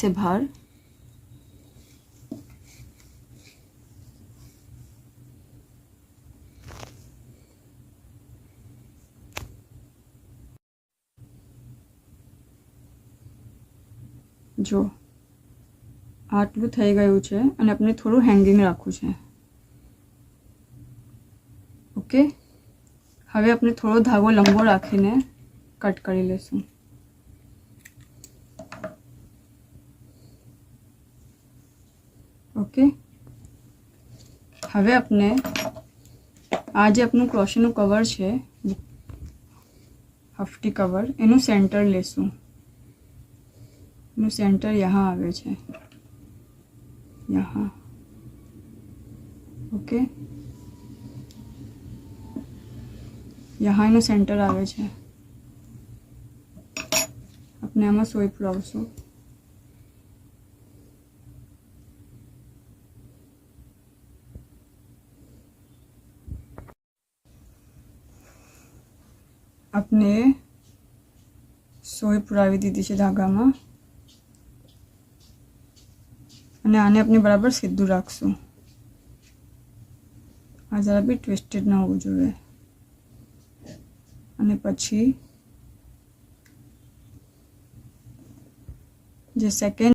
से बाहर। जो આટલું થઈ ગયું છે અને આપણે થોડું હેંગિંગ રાખવું છે। ઓકે, હવે આપણે થોડો ધાગો લંબો રાખીને કટ કરી લેશું। ઓકે, હવે આપણે આ જે આપણું ક્રોશેનું કવર છે, હફટી કવર, એનું સેન્ટર લેશું। એનું સેન્ટર यहाँ આવે છે, यहाँ। ओके, यहाँ એનું સેન્ટર આવે છે। આપણે આમાં સોય પુરાવશું। આપણે સોય પુરાવી દીધી છે ધાગામાં અને આને આપણે બરાબર સીધું રાખશું। આ જરા બી ટ્વિસ્ટેડ ન હોવું જોઈએ। અને પછી જે સેકન્ડ